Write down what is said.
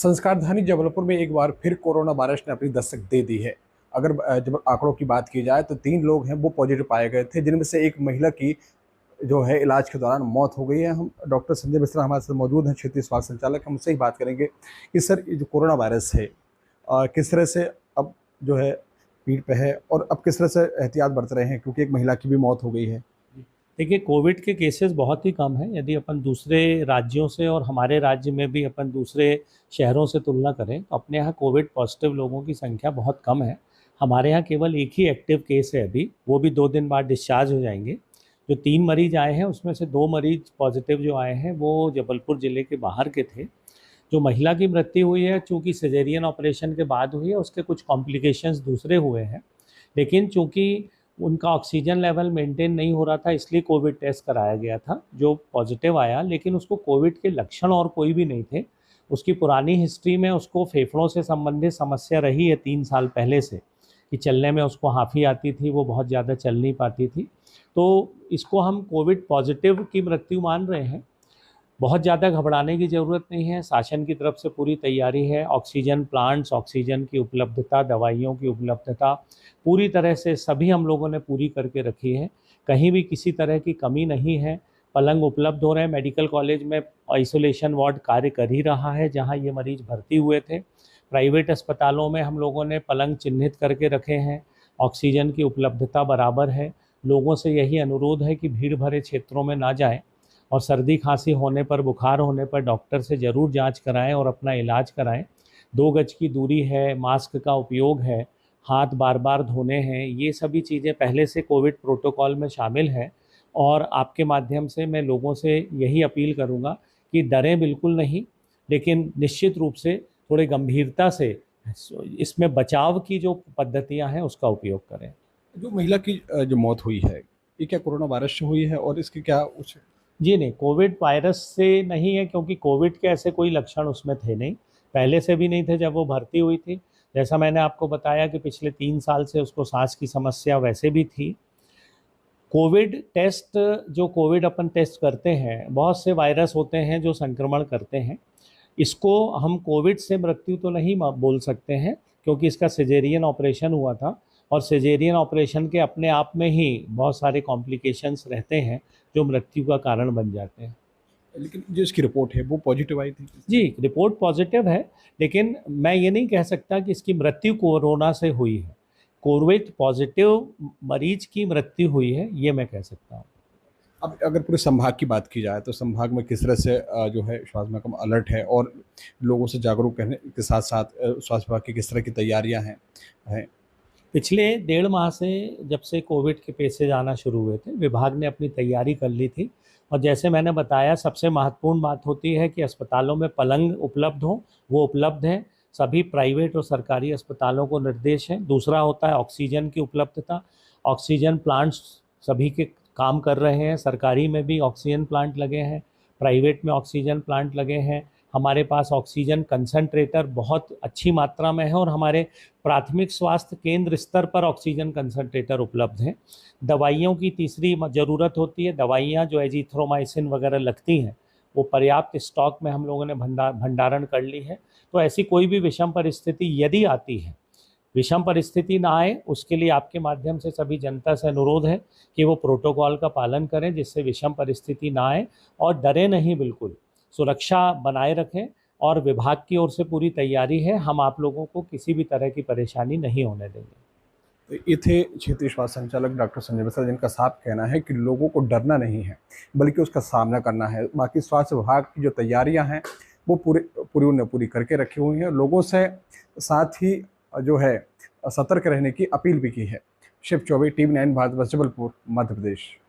संस्कारधानी जबलपुर में एक बार फिर कोरोना वायरस ने अपनी दस्तक दे दी है। अगर जब आंकड़ों की बात की जाए तो 3 लोग हैं वो पॉजिटिव पाए गए थे, जिनमें से एक महिला की जो है इलाज के दौरान मौत हो गई है। हम डॉक्टर संजय मिश्रा हमारे साथ मौजूद हैं, क्षेत्रीय स्वास्थ्य संचालक। हम उनसे ही बात करेंगे कि सर ये जो कोरोना वायरस है किस तरह से अब जो है पीठ पे है और अब किस तरह से एहतियात बरत रहे हैं, क्योंकि एक महिला की भी मौत हो गई है। देखिए, कोविड के केसेस बहुत ही कम हैं। यदि अपन दूसरे राज्यों से और हमारे राज्य में भी अपन दूसरे शहरों से तुलना करें तो अपने यहाँ कोविड पॉजिटिव लोगों की संख्या बहुत कम है। हमारे यहाँ केवल एक ही एक्टिव केस है अभी, वो भी 2 दिन बाद डिस्चार्ज हो जाएंगे। जो 3 मरीज आए हैं उसमें से 2 मरीज पॉजिटिव जो आए हैं वो जबलपुर ज़िले के बाहर के थे। जो महिला की मृत्यु हुई है चूँकि सिजेरियन ऑपरेशन के बाद हुई है, उसके कुछ कॉम्प्लिकेशंस दूसरे हुए हैं, लेकिन चूँकि उनका ऑक्सीजन लेवल मेंटेन नहीं हो रहा था इसलिए कोविड टेस्ट कराया गया था। जो पॉजिटिव आया, लेकिन उसको कोविड के लक्षण और कोई भी नहीं थे। उसकी पुरानी हिस्ट्री में उसको फेफड़ों से संबंधित समस्या रही है 3 साल पहले से, कि चलने में उसको हांफी आती थी, वो बहुत ज़्यादा चल नहीं पाती थी। तो इसको हम कोविड पॉजिटिव की मृत्यु मान रहे हैं। बहुत ज़्यादा घबराने की ज़रूरत नहीं है। शासन की तरफ से पूरी तैयारी है। ऑक्सीजन प्लांट्स, ऑक्सीजन की उपलब्धता, दवाइयों की उपलब्धता पूरी तरह से सभी हम लोगों ने पूरी करके रखी है। कहीं भी किसी तरह की कमी नहीं है। पलंग उपलब्ध हो रहे हैं। मेडिकल कॉलेज में आइसोलेशन वार्ड कार्य कर ही रहा है जहां ये मरीज़ भर्ती हुए थे। प्राइवेट अस्पतालों में हम लोगों ने पलंग चिन्हित करके रखे हैं। ऑक्सीजन की उपलब्धता बराबर है। लोगों से यही अनुरोध है कि भीड़ भरे क्षेत्रों में ना जाएं और सर्दी खांसी होने पर, बुखार होने पर डॉक्टर से ज़रूर जांच कराएं और अपना इलाज कराएं। 2 गज की दूरी है, मास्क का उपयोग है, हाथ बार बार धोने हैं, ये सभी चीज़ें पहले से कोविड प्रोटोकॉल में शामिल है। और आपके माध्यम से मैं लोगों से यही अपील करूंगा कि डरें बिल्कुल नहीं, लेकिन निश्चित रूप से थोड़े गंभीरता से इसमें बचाव की जो पद्धतियां हैं उसका उपयोग करें। जो महिला की जो मौत हुई है, ये क्या कोरोना वायरस से हुई है और इसकी क्या कुछ? जी नहीं, कोविड वायरस से नहीं है, क्योंकि कोविड के ऐसे कोई लक्षण उसमें थे नहीं, पहले से भी नहीं थे जब वो भर्ती हुई थी। जैसा मैंने आपको बताया कि पिछले 3 साल से उसको सांस की समस्या वैसे भी थी। कोविड टेस्ट, जो कोविड अपन टेस्ट करते हैं, बहुत से वायरस होते हैं जो संक्रमण करते हैं। इसको हम कोविड से मृत्यु तो नहीं बोल सकते हैं, क्योंकि इसका सिजेरियन ऑपरेशन हुआ था और सिजेरियन ऑपरेशन के अपने आप में ही बहुत सारे कॉम्प्लिकेशंस रहते हैं जो मृत्यु का कारण बन जाते हैं। लेकिन जो इसकी रिपोर्ट है वो पॉजिटिव आई थी। जी, रिपोर्ट पॉजिटिव है, लेकिन मैं ये नहीं कह सकता कि इसकी मृत्यु कोरोना से हुई है। कोविड पॉजिटिव मरीज की मृत्यु हुई है, ये मैं कह सकता हूँ। अब अगर पूरे संभाग की बात की जाए तो संभाग में किस तरह से जो है स्वास्थ्य महकमा अलर्ट है और लोगों से जागरूक करने के साथ साथ स्वास्थ्य विभाग की किस तरह की तैयारियां हैं? पिछले 1.5 माह से, जब से कोविड के केसेज आना शुरू हुए थे, विभाग ने अपनी तैयारी कर ली थी। और जैसे मैंने बताया, सबसे महत्वपूर्ण बात होती है कि अस्पतालों में पलंग उपलब्ध हो, वो उपलब्ध हैं। सभी प्राइवेट और सरकारी अस्पतालों को निर्देश है। दूसरा होता है ऑक्सीजन की उपलब्धता। ऑक्सीजन प्लांट्स सभी के काम कर रहे हैं। सरकारी में भी ऑक्सीजन प्लांट लगे हैं, प्राइवेट में ऑक्सीजन प्लांट लगे हैं। हमारे पास ऑक्सीजन कंसंट्रेटर बहुत अच्छी मात्रा में है और हमारे प्राथमिक स्वास्थ्य केंद्र स्तर पर ऑक्सीजन कंसंट्रेटर उपलब्ध हैं। दवाइयों की तीसरी ज़रूरत होती है। दवाइयाँ जो एजिथ्रोमाइसिन वगैरह लगती हैं, वो पर्याप्त स्टॉक में हम लोगों ने भंडारण कर ली है। तो ऐसी कोई भी विषम परिस्थिति यदि आती है, विषम परिस्थिति ना आए, उसके लिए आपके माध्यम से सभी जनता से अनुरोध है कि वो प्रोटोकॉल का पालन करें, जिससे विषम परिस्थिति ना आए। और डरे नहीं, बिल्कुल सुरक्षा बनाए रखें। और विभाग की ओर से पूरी तैयारी है, हम आप लोगों को किसी भी तरह की परेशानी नहीं होने देंगे। तो ये थे क्षेत्रीय स्वास्थ्य संचालक डॉक्टर संजय मिश्रा, जिनका साफ कहना है कि लोगों को डरना नहीं है बल्कि उसका सामना करना है। बाकी स्वास्थ्य विभाग की जो तैयारियां हैं वो पूरी करके रखी हुई हैं। लोगों से साथ ही जो है सतर्क रहने की अपील भी की है। शिव चौबे, टीवी 9 भारत, जबलपुर, मध्य प्रदेश।